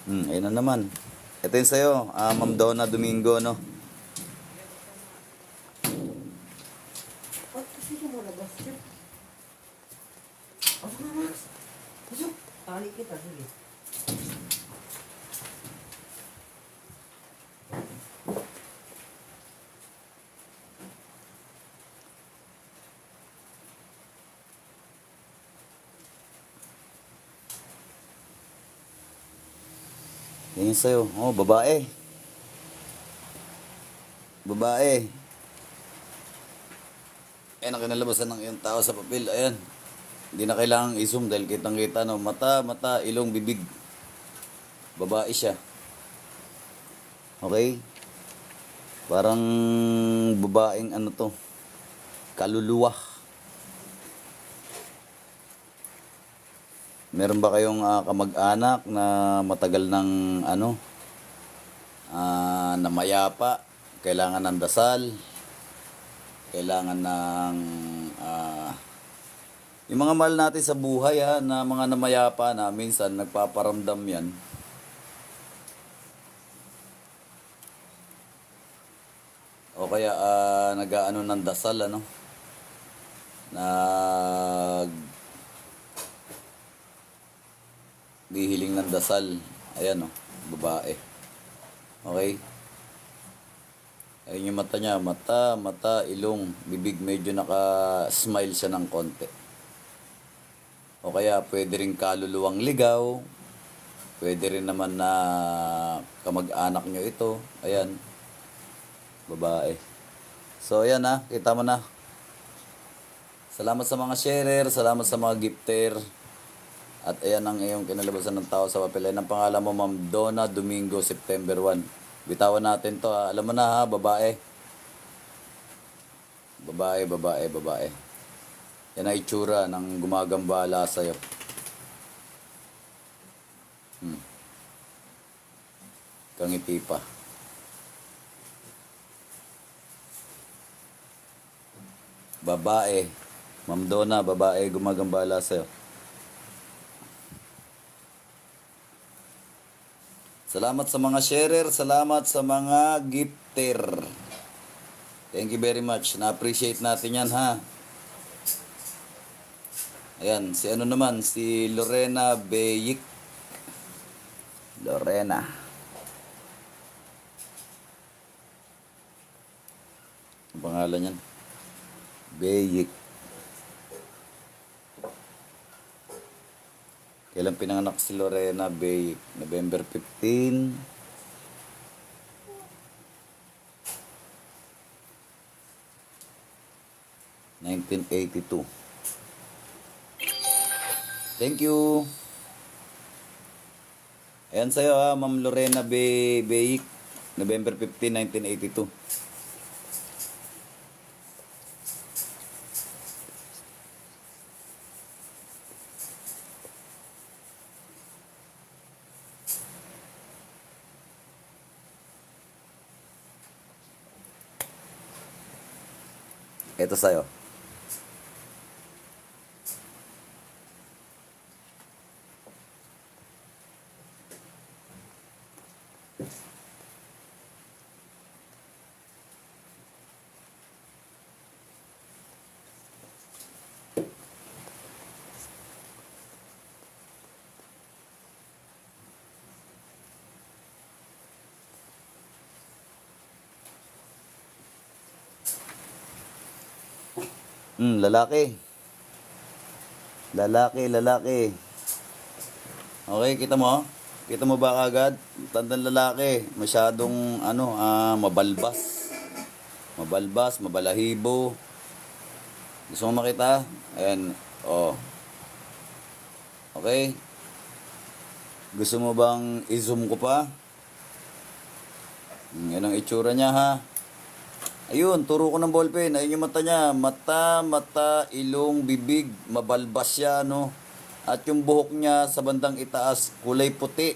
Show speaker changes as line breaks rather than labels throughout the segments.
Ayun na naman. Ito yun sa'yo, Ma'am Donna Domingo, no?
Sige muna, boss. Pasok na, Max. Pasok. Tali kita, sige.
Yan yun sa'yo. Oh, babae. Babae. Ayan ang kinalabasan ng iyong tao sa papel. Ayan. Hindi na kailangang i-zoom dahil kitang-kita, no? Mata, ilong, bibig. Babae siya. Okay? Parang babaeng ano to. Kaluluwa. Meron ba kayong kamag-anak na matagal ng na mayapa, kailangan ng dasal, kailangan ng yung mga mahal natin sa buhay na mga namayapa na minsan nagpaparamdam yan. O kaya nag-aano ng dasal hihiling ng dasal. Ayan babae. Okay? Ayun yung mata niya. Mata, ilong, bibig. Medyo naka-smile siya ng konti. O kaya pwede rin kaluluwang ligaw. Pwede rin naman na kamag-anak nyo ito. Ayan. Babae. So ayan kita mo na. Salamat sa mga sharer. Salamat sa mga gifter. At ayan ang iyong kinalabasan ng tao sa papel. Ayan ang pangalan mo, Ma'am Donna Domingo, September 1. Bitawan natin to Alam mo na babae. Babae. Yan ang itsura ng gumagambala sa'yo. Kangiti pa. Babae. Ma'am Donna, babae gumagambala sa'yo. Salamat sa mga sharer, salamat sa mga gifter. Thank you very much. Na-appreciate natin yan Ayan, si naman, si Lorena Beyik. Lorena. Ang pangalan yan? Beyik. Kailan pinanganak si Lorena Beyik? November 15. (1982). Thank you. Ayan sa'yo Ma'am Lorena Beyik. November 15, 1982. Ito sa'yo. Lalaki. Okay, kita mo? Kita mo ba agad? Tandang lalaki. Masyadong mabalbas. Mabalahibo. Gusto mo makita? Ayan, Okay? Gusto mo bang i-zoom ko pa? Yan ang itsura niya Ayun, turo ko ng ballpen. Ayun yung mata niya. Mata, ilong, bibig. Mabalbas siya, At yung buhok niya sa bandang itaas, kulay puti.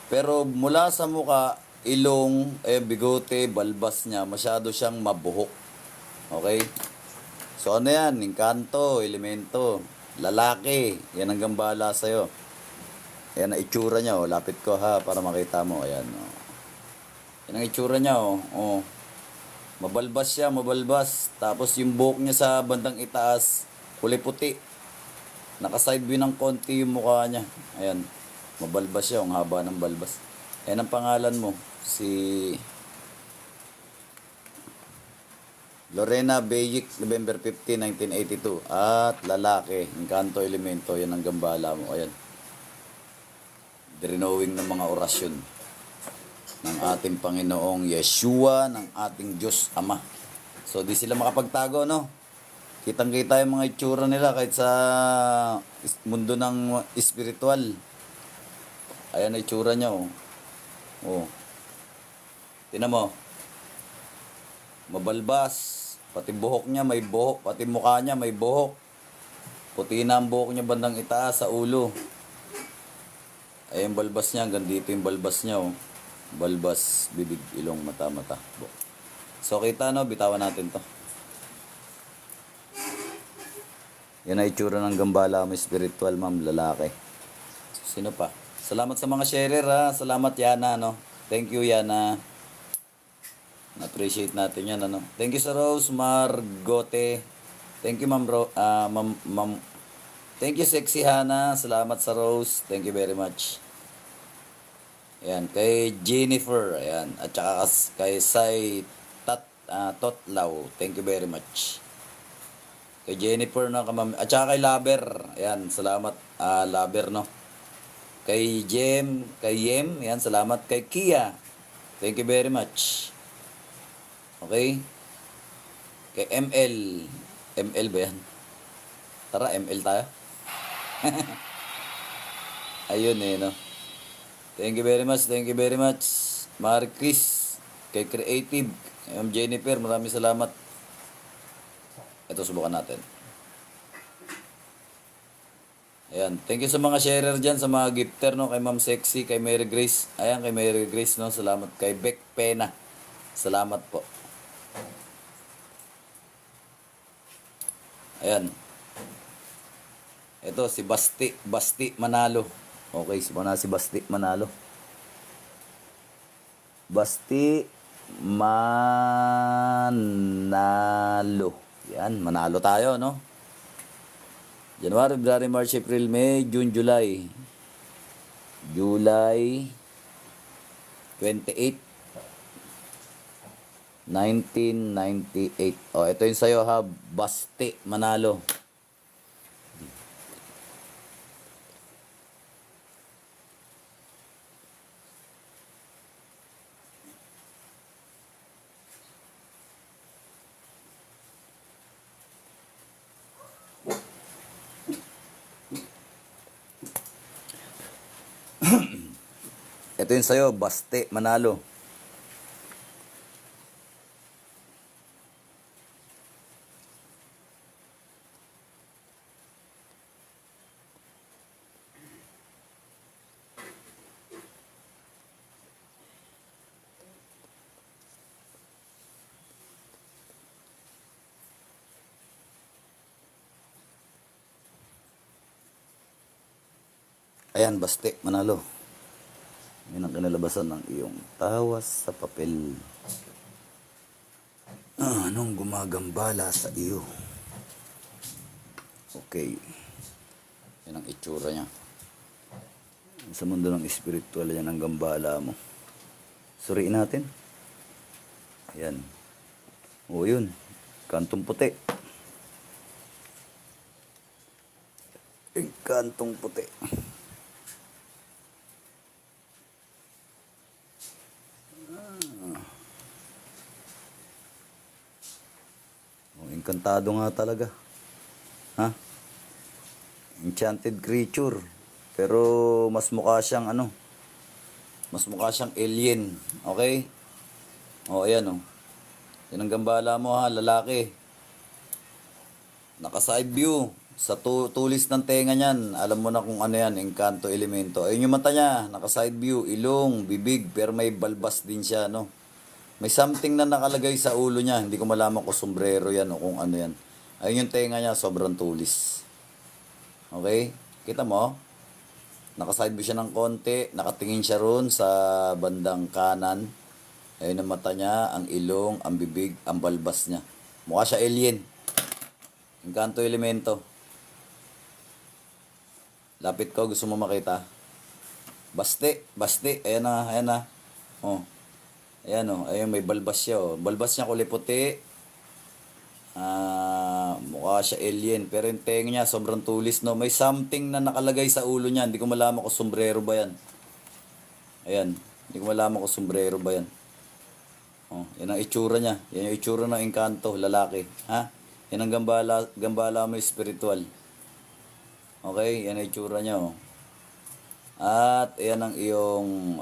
Pero mula sa muka, ilong, bigote, balbas niya. Masyado siyang mabuhok. Okay? So ano yan? Engkanto, elemento. Lalaki. Yan ang gambala sa'yo. Ayan ang itsura niya, oh. Lapit ko ha, para makita mo. Ayan, oh. Yan ang itsura niya, oh. Oh. Mabalbas siya, mabalbas. Tapos yung buhok niya sa bandang itaas, kulay puti. Naka-side view ng konti yung mukha niya. Ayan. Mabalbas siya, ang haba ng balbas. Ayan ang pangalan mo. Si Lorena Beyik, November 15, 1982. At lalaki, Encanto Elemento. Yan ang gambala mo. Ayan. Drenowing ng mga orasyon ng ating Panginoong Yeshua, ng ating Diyos Ama. So, di sila makapagtago, no? Kitang-kita yung mga itsura nila kahit sa mundo ng espiritual. Ayan ang itsura niya, oh. Oh. Tingnan mo. Mabalbas. Pati buhok niya may buhok. Pati mukha niya may buhok. Puti na ang buhok niya bandang itaas sa ulo. Ay, yung balbas niya. Hanggang dito yung balbas niya, oh. Balbas, bibig, ilong, mata, mata. So, kita, no? Bitawan natin to. Yan ang itsura ng gambala mo spiritual, ma'am, lalaki. So, sino pa? Salamat sa mga sharer, ha? Salamat, Yana, no? Thank you, Yana. Na-appreciate natin yan, ano? Thank you sa Rose Margote. Thank you, ma'am. Thank you, Sexy Hana. Salamat sa Rose. Thank you very much. Ayan, kay Jennifer. Ayan. At saka kay Sai Totlaw. Thank you very much. Kay Jennifer, no? At saka kay Laber. Ayan, salamat, Laber, no? Kay Yem. Ayan, salamat. Kay Kia. Thank you very much. Okay? Kay ML. ML ba yan? Tara, ML tayo. Ayun eh, no? Thank you very much, thank you very much. Mari Chris, kay Creative, Ma'am Jennifer, maraming salamat. Ito, subukan natin. Ayan, thank you sa mga sharer dyan, sa mga gifter, no? Kay Ma'am Sexy, kay Mary Grace. Ayan, kay Mary Grace, no? Salamat. Kay Beck Pena. Salamat po. Ayan. Ito, si Basti Manalo. Okay, si Basti Manalo. Basti Manalo. Yan, manalo tayo, no? January, February, March, April, May, June, July. July 28, 1998. Oh, ito yung sa'yo, ha? Basti Manalo. Ito yung sa'yo, Basti Manalo. Ayan, Basti Manalo. Yan ang kinalabasan ng iyong tawas sa papel. Anong gumagambala sa iyo? Okay. Yan ang itsura niya. Sa mundo ng espiritual, yan ang gambala mo. Suriin natin. Ayan. O yun. Kantong puti. Kantong puti. Encantado nga talaga. Ha? Enchanted creature. Pero mas mukha siyang ano? Mas mukha siyang alien. Okay? O, ayan o. Yan ang gambala mo, ha, lalaki. Naka-side view. Sa tulis ng tenga niyan, alam mo na kung ano yan, Encanto Elemento. Ayun yung mata niya, naka-side view, ilong, bibig, pero may balbas din siya, no? May something na nakalagay sa ulo niya. Hindi ko malaman kung sombrero yan o kung ano yan. Ayun yung tenga niya, sobrang tulis. Okay? Kita mo? Naka-side view siya ng konti. Nakatingin siya roon sa bandang kanan. Ayun ang mata niya, ang ilong, ang bibig, ang balbas niya. Mukha siya alien. Encanto Elemento. Lapit ko, gusto mo makita? Baste, baste. Ayan na, ayan na. Oh. Ayan oh, ayun may balbas siya oh. Balbas niya kulay puti. Mukha siya alien. Pero yung tenga niya sobrang tulis no. May something na nakalagay sa ulo niya. Hindi ko malaman kung sombrero ba yan. Ayan. Hindi ko malaman kung sombrero ba yan. Oh, yan ang itsura niya. Yan yung itsura ng Encanto, lalaki. Ha? Yan ang gambala mo spiritual. Okay, yan ang itsura niya oh. At yan ang iyong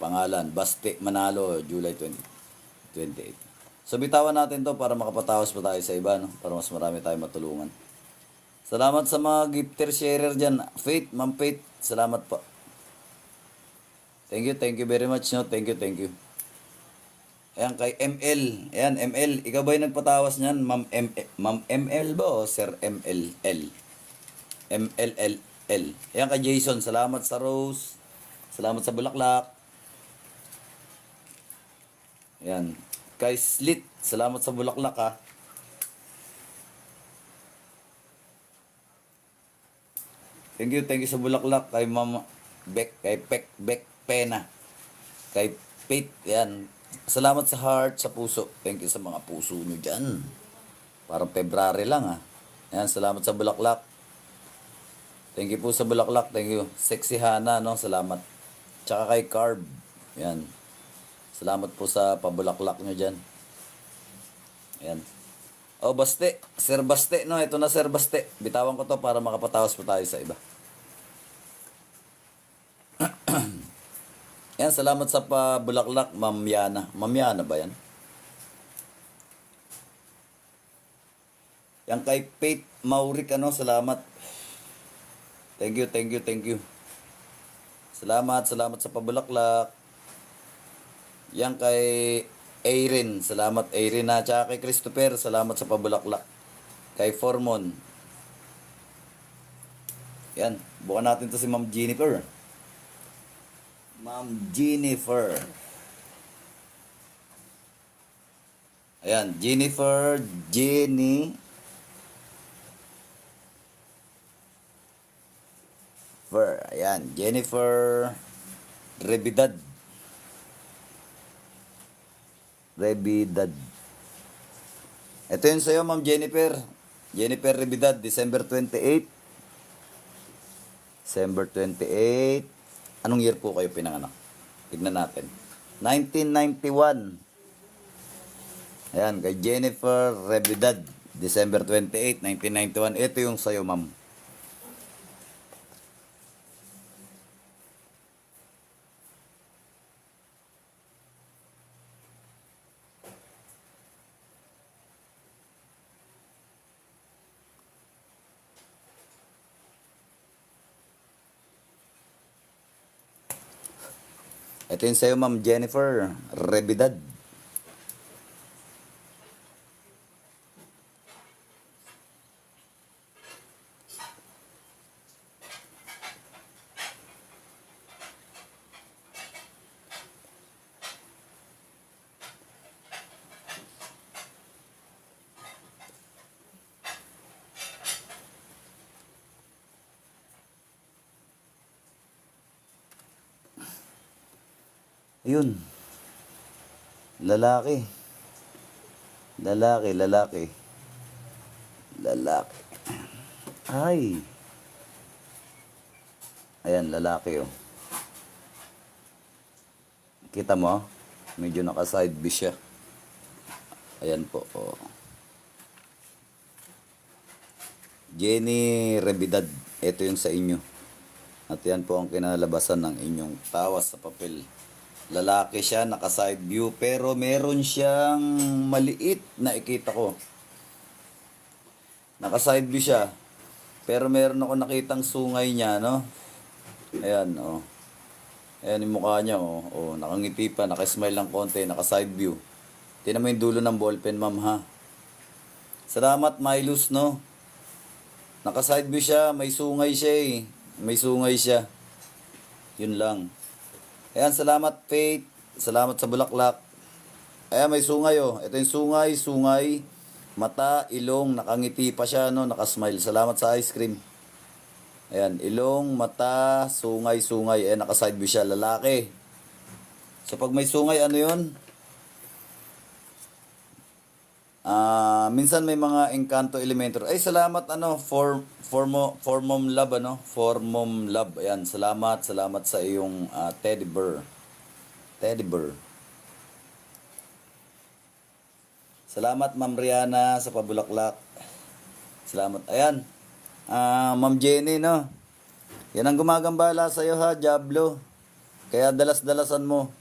pangalan, Baste Manalo, July 28. So bitawan natin to para makapatawas pa tayo sa iba, no? Para mas marami tayong matulungan. Salamat sa mga gifter sharer dyan. Faith, Ma'am Faith, salamat po. Thank you very much, no? Thank you. Ayan, kay ML. Ayan, ML, ikaw ba yung nagpatawas niyan? Ma'am ML ba o Sir MLL? MLLL. Ayan, kay Jason, salamat sa rose. Salamat sa bulaklak. Ayan. Kay Slit, salamat sa bulaklak ha. Thank you sa bulaklak. Kay Mama Beck, kay Beck Pena. Kay Pete, yan. Salamat sa heart, sa puso. Thank you sa mga puso nyo dyan. Parang February lang ha. Ayan, salamat sa bulaklak. Thank you po sa bulaklak. Thank you. Sexy Hana, no? Salamat. Tsaka kay Carb. Yan. Salamat po sa pabulaklak nyo dyan. Ayan. Oh, Baste. Sir Baste, no? Ito na, Sir Baste. Bitawan ko to para makapatawas po tayo sa iba. Ayan, salamat sa pabulaklak, Ma'am Yana. Ma'am Yana ba yan? Yan kay Faith Mauric, ano? Salamat. Thank you. Salamat sa pabulaklak. Yan kay Erin, salamat Erin ha. Tsaka kay Christopher, salamat sa pabulaklak. Kay Formon. Yan, bukan natin to si Ma'am Jennifer. Ma'am Jennifer. Ayan, Jenny. Ayan, Jennifer Rebidad. Ito yun sa'yo, Ma'am Jennifer. Jennifer Rebidad, December 28. Anong year po kayo pinanganak? Tignan natin. 1991. Ayan, kay Jennifer Rebidad, December 28, 1991. Ito yung sa'yo, Ma'am. Ito yung sa'yo, Ma'am Jennifer Rebidad. Ayun. Lalaki. Ay. Ayan, lalaki oh. Kita mo? Medyo naka-side B siya. Ayan po oh. Jenny Rebidad. Ito yung sa inyo. At yan po ang kinalabasan ng inyong tawas sa papel. Lalaki siya, naka-side view, pero meron siyang maliit na ikita ko. Naka-side view siya, pero meron ako nakitang sungay niya, no? Ayan, oh. Ayan yung mukha niya, oh. Oh, nakangiti pa, naka-smile lang konti, naka-side view. Tingnan mo yung dulo ng ballpen, ma'am, ha? Salamat, Milus, no? Naka-side view siya, may sungay siya, eh. may sungay siya. Yun lang. Ayan, salamat Faith. Salamat sa bulaklak. Ayan, may sungay oh. Ito yung sungay. Mata, ilong, nakangiti pa siya, no? Nakasmile. Salamat sa ice cream. Ayan, ilong, mata, sungay. Ayan, nakaside view siya, lalaki. So, pag may sungay, ano yun? Minsan may mga Encanto Elementor. Ay, salamat, for Mom Love, For Mom Love. Ayan, salamat sa iyong teddy bear. Salamat, Ma'am Rihanna, sa pabulaklak. Salamat. Ayan. Ma'am Jenny, no? Yan ang gumagambala sa'yo, ha, Diablo. Kaya dalas-dalasan mo.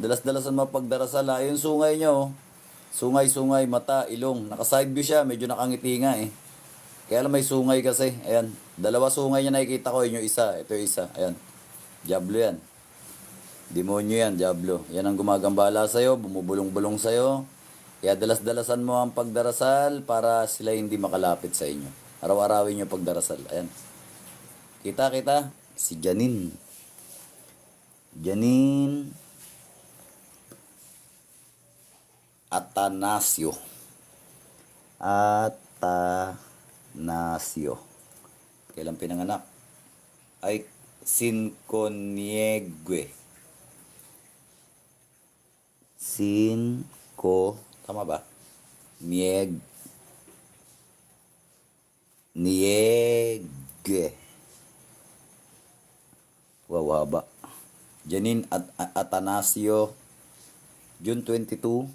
Dalas-dalasan mo pagdarasal, ha. Yung sungay nyo, oh. Sungay, mata, ilong. Naka-side view siya. Medyo nakangiti nga, eh. Kaya lang may sungay kasi. Ayan. Dalawa sungay niya nakikita ko. Yun yung isa. Ito yung isa. Ayan. Diablo yan. Demonyo yan, Diablo. Yan ang gumagambala sa'yo. Bumubulong-bulong sa'yo. Kaya dalas-dalasan mo ang pagdarasal para sila hindi makalapit sa inyo. Araw-arawin nyo pagdarasal. Ayan. Kita. Si Janine. Atanasio. Kailan pinanganak? Ay, Sinconiegwe. Tama ba? Niegwe. Wow, haba. Janine Atanasio, June 22,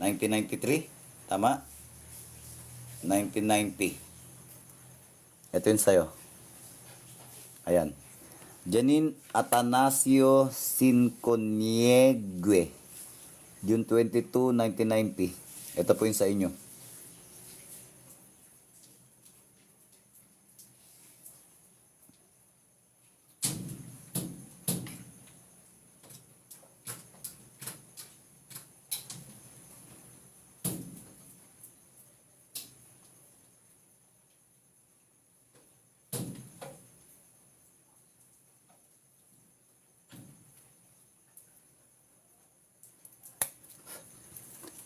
1993. Tama? 1990. Ito yun sa'yo. Ayan. Janine Atanasio Sinconiegwe, June 22, 1990. Ito po yun sa inyo.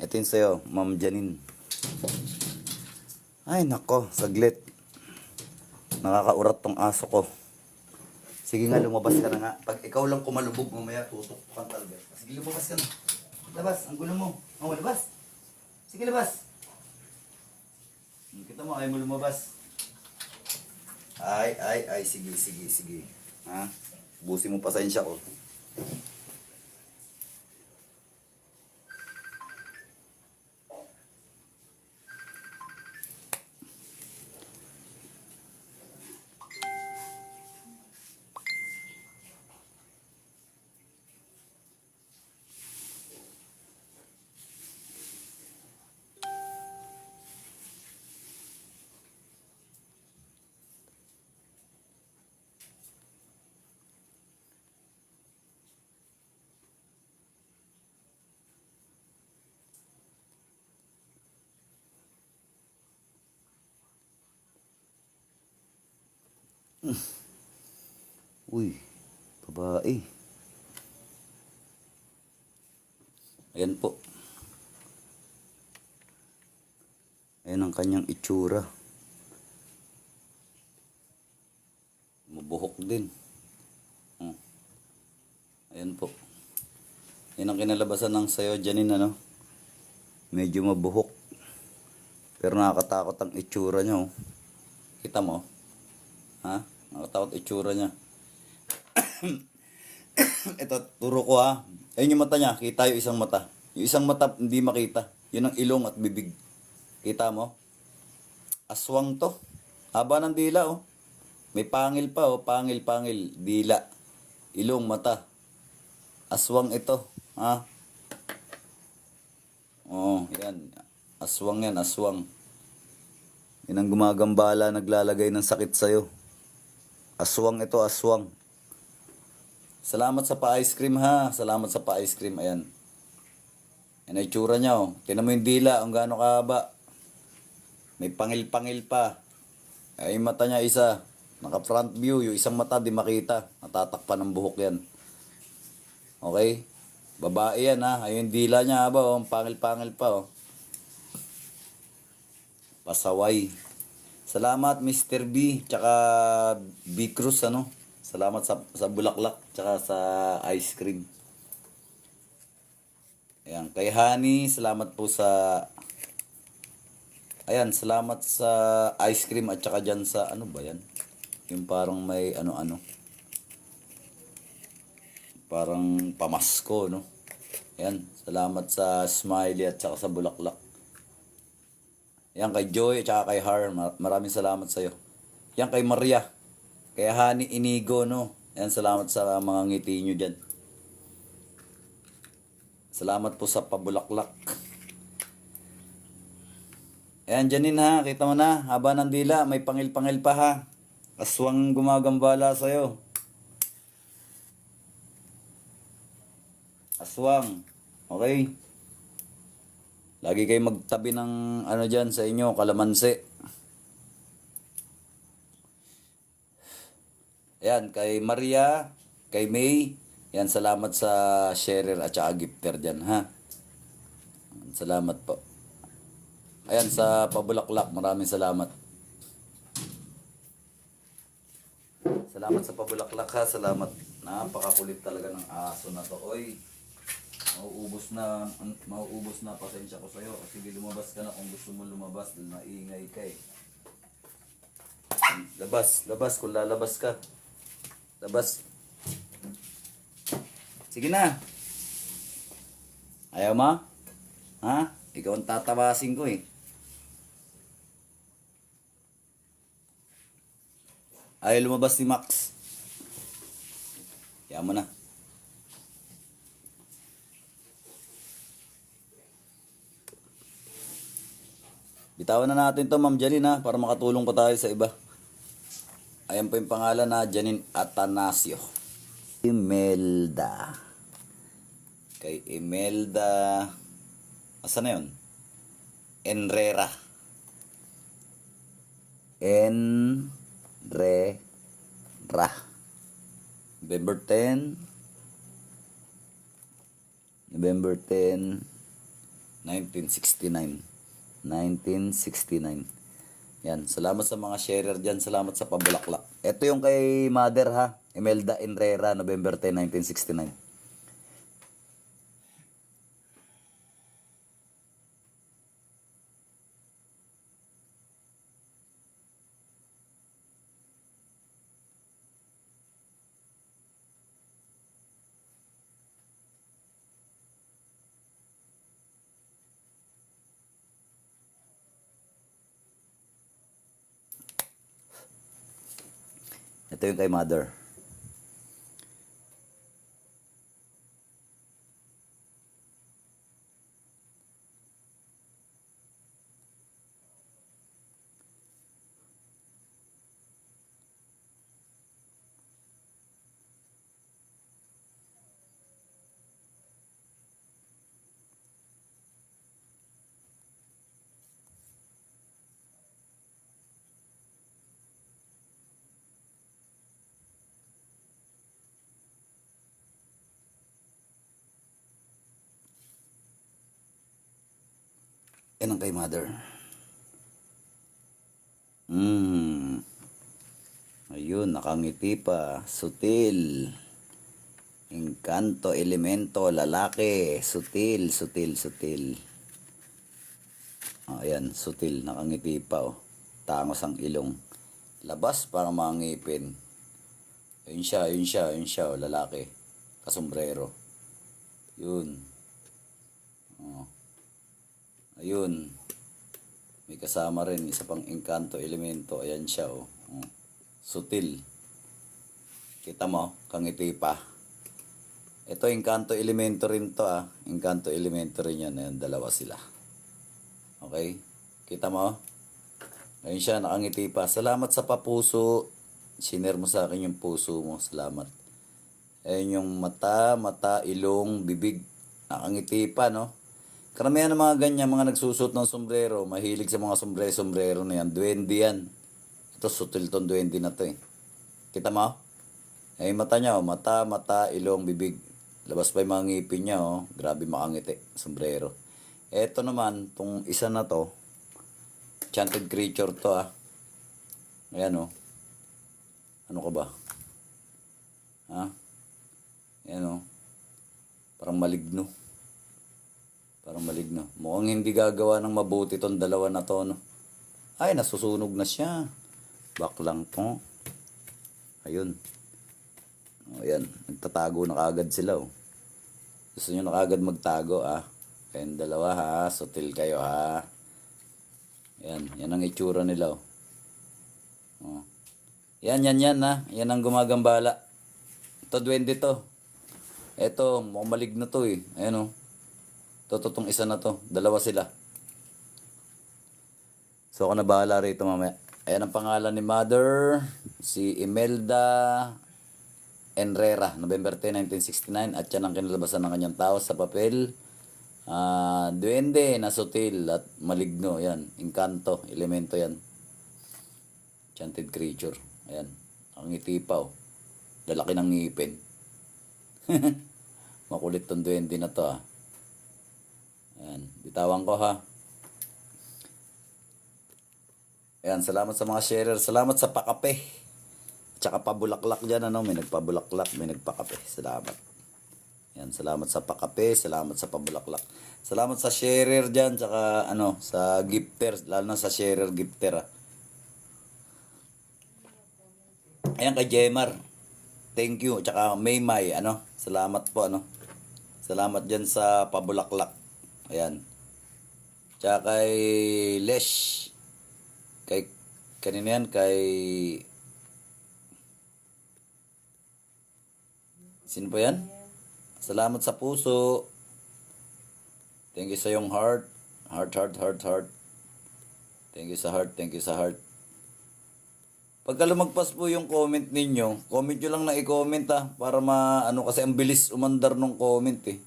Ito yun sa'yo, Ma'am Janine. Ay, nako, saglit. Nakakaurat tong aso ko. Sige nga, lumabas ka na nga. Pag ikaw lang kumalubog, mamaya tutok kang talbet. Sige, lumabas ka na. Labas, ang gulo mo. Oh, labas. Sige, labas. Kita mo, ayaw mo lumabas. Ay, sige. Ha? Busin mo pasensya ko. Uy, babae. Ayan po. Ayan ang kanyang itsura. Mabuhok din. Ayan po. Ayan ang kinalabasan ng sayo, Janine, Medyo mabuhok. Pero nakakatakot ang itsura niya, oh. Kita mo? Ha? Nakatakot itsura niya. Ito, turo ko, ha. Ayun yung mata niya. Kita yung isang mata. Yung isang mata, hindi makita. Yun ang ilong at bibig. Kita mo? Aswang to. Haba ng dila, oh. May pangil pa, oh. Pangil. Dila. Ilong, mata. Aswang ito. Ha? Oh, yan. Aswang yan, aswang. Yan ang gumagambala, naglalagay ng sakit sa'yo. Aswang ito, aswang. Salamat sa pa-ice cream, ha. Salamat sa pa-ice cream. Ayan. Yan ang itsura niya, oh. Tingnan mo yung dila, ang gaano kahaba. May pangil-pangil pa. Ay, yung mata niya isa. Naka front view. Yung isang mata di makita. Natatakpan ng buhok yan. Okay? Babae yan ha. Ayun yung dila niya ba. Oh. Pangil-pangil pa oh. Pasaway. Salamat Mr. B. Tsaka B. Cruz ano. Salamat sa bulaklak. Tsaka sa ice cream. Ayan. Kay Honey. Salamat po sa... Ayan, salamat sa ice cream at saka dyan sa, ano ba yan? Yung parang may ano-ano. Parang pamasko, no? Ayan, salamat sa smiley at saka sa bulaklak. Ayan, kay Joy at saka kay Har, maraming salamat sa'yo. Ayan, kay Maria. Kay Honey Inigo, no? Ayan, salamat sa mga ngiti nyo dyan. Salamat po sa pabulaklak. Ayan, Janine ha, kita mo na, haba ng dila, may pangil-pangil pa ha. Aswang gumagambala sa'yo. Aswang, okay? Lagi kayo magtabi ng ano dyan sa inyo, kalamansi. Ayan, kay Maria, kay May, yan, salamat sa sharer at saka gifter dyan ha. Salamat po. Ayan, sa pabulaklak, maraming salamat. Salamat sa pabulaklak ha, salamat. Napakakulit talaga ng aso na to. Oy, mauubos na, pasensya ko sa'yo. Sige, lumabas ka na kung gusto mo lumabas, dahil maingay ka eh. Labas kung lalabas ka. Labas. Sige na. Ayaw mo? Ha? Ikaw ang tatawasin ko eh. Ayaw lumabas si Max. Kaya mo na. Bitawan na natin to, Ma'am Janine ha, para makatulong pa tayo sa iba. Ayan po yung pangalan na Janine Atanasio. Imelda. Kay Imelda. Asa na yun? Enrera. Enrera. November 10. November 10, 1969. 1969. Yan. Salamat sa mga sharer dyan. Salamat sa pabulaklak. Ito yung kay Mother ha. Imelda Enrera, November 10, 1969. Ito yung kay Mother. Yan ang kay Mother. Ayun, nakangiti pa. Sutil. Engkanto, elemento, lalaki. Sutil. Ayan, sutil. Nakangiti pa oh. Tangos ang ilong. Labas para mga ngipin. Ayun siya oh, lalaki. Kasombrero. Yun. Oh. Ayun. May kasama rin isa pang engkanto elemento. Ayan siya oh. Sutil. Kita mo, kangiti pa. Ito engkanto elemento rin to ah. Engkanto elemento rin yan. Ayan, dalawa sila. Okay? Kita mo? Ayun siya, nakangiti pa. Salamat sa papuso. Shiner mo sa akin yung puso mo. Salamat. Ayun yung mata, ilong, bibig. Nakangiti pa, no? Karamihan ng mga ganyan, mga nagsusot ng sombrero, mahilig sa mga sombrero na yan. Duwende yan. Ito, sutil tong duwende na to eh. Kita mo? Ay, mata niya, oh. Mata, ilong, bibig. Labas pa yung mga ngipin niya, oh. Grabe makangiti. Sombrero. Eto naman, tong isa na to, enchanted creature to, ah. Ayan, oh. Ano ka ba? Ha? Ayan, oh. Parang maligno. Mukhang hindi gagawa ng mabuti tong dalawa na to, no? Ay, nasusunog na siya. Baklang to. Ayun. O, ayan. Nagtatago na kagad sila, oh. Gusto nyo na kagad magtago, ah. Kayong dalawa, ha. Sutil kayo, ha. Ayan. Yan ang itsura nila, oh. Oh. Yan, ha. Yan ang gumagambala. Ito, duwende to. Eto, mukhang maligno to, eh. Ayan, oh. Totong isa na to. Dalawa sila. So, ako na bahala rito mamaya. Ayan ang pangalan ni Mother. Si Imelda Enrera. November 10, 1969. At yan ang kinalabasan ng kanyang tao sa papel. Duwende na sutil at maligno. Ayan. Encanto. Elemento yan. Enchanted creature. Ayan. Ang ngiti pa, oh. Lalaki ng ngipin. Makulit tong duwende na to, ah. Ayan, bitawan ko, ha. Ayan, salamat sa mga sharer. Salamat sa pakape. Tsaka pabulaklak dyan, ano. May nagpabulaklak, may nagpakape. Salamat. Ayan, salamat sa pakape. Salamat sa pabulaklak. Salamat sa sharer dyan. Tsaka, ano, sa gifter. Lalo na sa sharer gifter, ah. Ayan, kay Jemar. Thank you. Tsaka Maymay, ano. Salamat po, ano. Salamat dyan sa pabulaklak. Ayan. Tsaka kay Lesh. Kanina yan, kay... Sino po yan? Salamat sa puso. Thank you sa yung heart. Heart. Thank you sa heart. Pagka lumagpas po yung comment ninyo, comment nyo lang na i-comment, ah. Para ano, kasi ang bilis umandar ng comment, eh.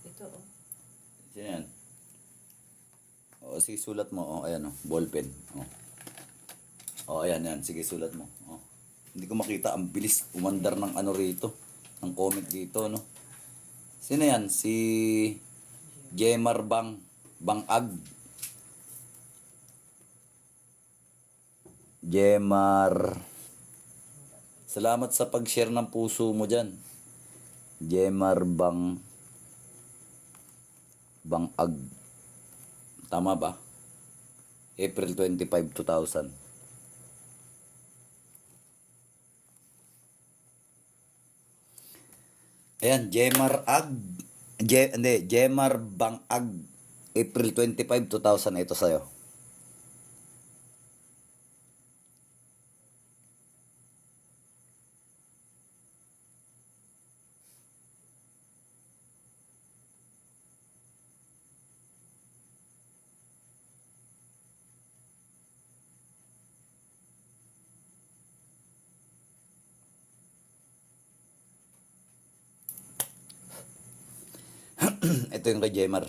Ito, oh.
Sino yan? O, sige, sulat mo. O, ayan, o. Ballpen. O. O, ayan, yan. Sige, sulat mo. O. Hindi ko makita. Ang bilis umandar ng ano rito. Ng comment dito, no? Sino yan? Si Jemar Bangag. Jemar. Salamat sa pag-share ng puso mo dyan. Jemar Bangag. Tama ba? April 25, 2000. Ayan, Jemar Bangag. April 25, 2000. Ito sa'yo. Ito yung kay Jemar.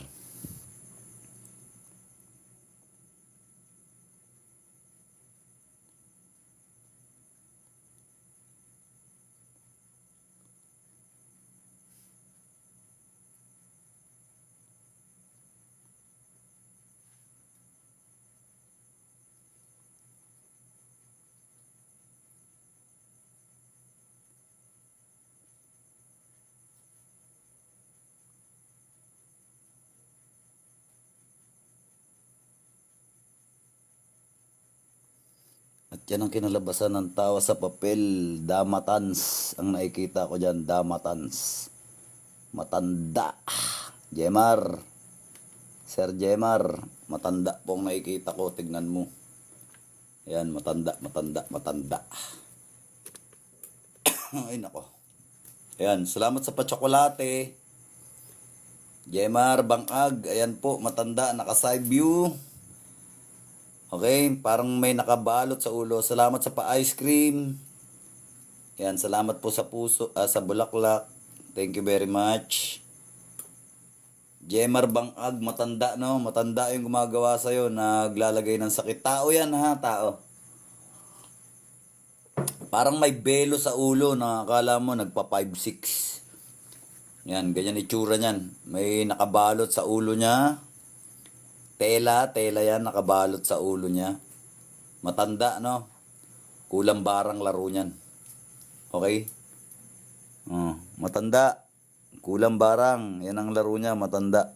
At yan ang kinalabasan ng tao sa papel. Damatans. Ang nakikita ko dyan, damatans. Matanda. Jemar. Sir Jemar. Matanda po ang nakikita ko. Tignan mo. Ayan, matanda. Ay, nako. Ayan, salamat sa patsokolate. Jemar Bangag. Ayan po, matanda. Naka-side view. Okay, parang may nakabalot sa ulo. Salamat sa pa-ice cream. Yan, salamat po sa puso, sa bulaklak. Thank you very much. Jemar Bangag, matanda no? Matanda yung gumagawa sa'yo, naglalagay ng sakit. Tao yan ha, tao. Parang may belo sa ulo na akala mo nagpa 5'6". Yan, ganyan itsura niyan. May nakabalot sa ulo niya. Tela yan, nakabalot sa ulo niya. Matanda no? Kulang barang laro niyan. Okay? Matanda. Kulang barang. Yan ang laro niya, matanda.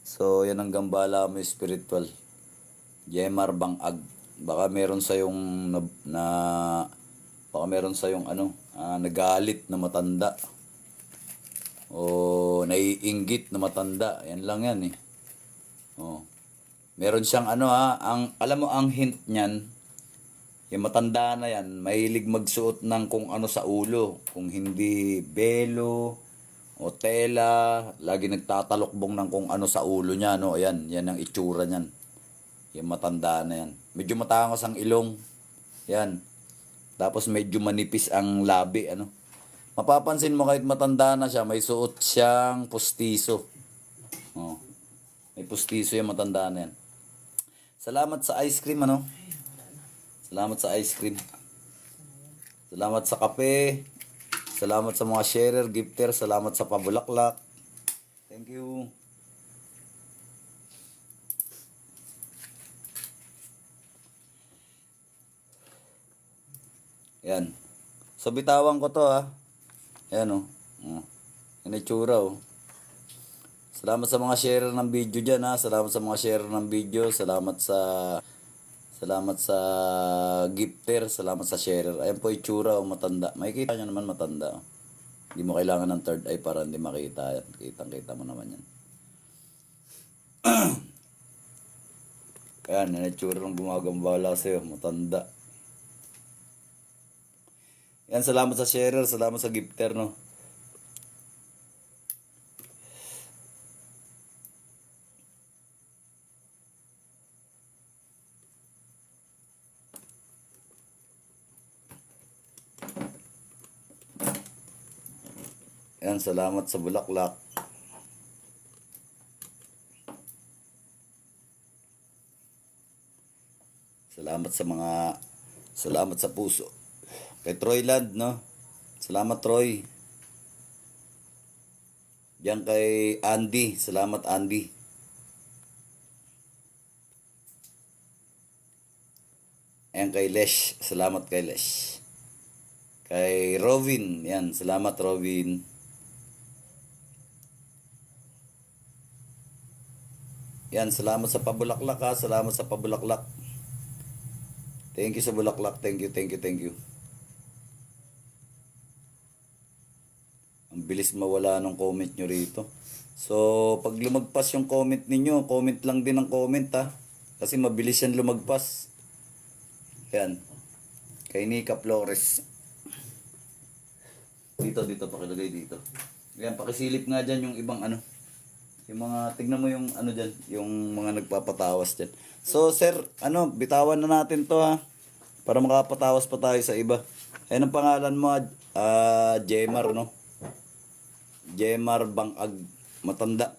So, yan ang gambala mo spiritual. Jemar Bangag. Baka meron sa yung baka meron sa yung nagalit na matanda. O naiinggit na matanda. Yan lang yan eh. Meron siyang alam mo ang hint niyan, yung matanda na yan, mahilig magsuot ng kung ano sa ulo. Kung hindi belo o tela, lagi nagtatalokbong ng kung ano sa ulo niya, no? Ayan, yan ang itsura niyan. Yung matanda na yan. Medyo matangos ang ilong. Yan. Tapos medyo manipis ang labi, ano? Mapapansin mo kahit matanda na siya, may suot siyang pustiso. May pustiso yung matanda na yan. Salamat sa ice cream, ano? Salamat sa ice cream. Salamat sa kape. Salamat sa mga sharer, gifter. Salamat sa pabulaklak. Thank you. Yan. So, bitawan ko to, ha. Ayan, Yan itsura, Salamat sa mga sharer ng video dyan, ha. Salamat sa mga sharer ng video. Salamat sa gifter. Salamat sa sharer. Ayan po itsura, matanda. Makikita nyo naman matanda. Hindi mo kailangan ng third eye para hindi makita. Kitang-kita mo naman yan. Ayan, yan itsura ng gumagambala sa'yo. Matanda. Yan, salamat sa sharer. Salamat sa gifter, no. Yan, salamat sa bulaklak. Salamat sa puso. Kay Troyland, no? Salamat, Troy. Diyan kay Andy. Salamat, Andy. Ayan kay Lesh. Salamat kay Lesh. Kay Robin. Yan, salamat, Robin. Yan, salamat sa pabulaklak, ha. Salamat sa pabulaklak. Thank you sa bulaklak. Thank you. Ang bilis mawala ng comment nyo rito. So, pag lumagpas yung comment ninyo, comment lang din ang comment, ha. Kasi mabilis yan lumagpas. Yan. Kay Nika Flores. Dito, pakilagay dito. Yan, pakisilip nga dyan yung ibang yung mga, tignan mo yung dyan, yung mga nagpapatawas dyan. So, sir, bitawan na natin to, ha. Para makapatawas pa tayo sa iba. Ayun ang pangalan mo, Jemar, no? Jemar Bangag, matanda.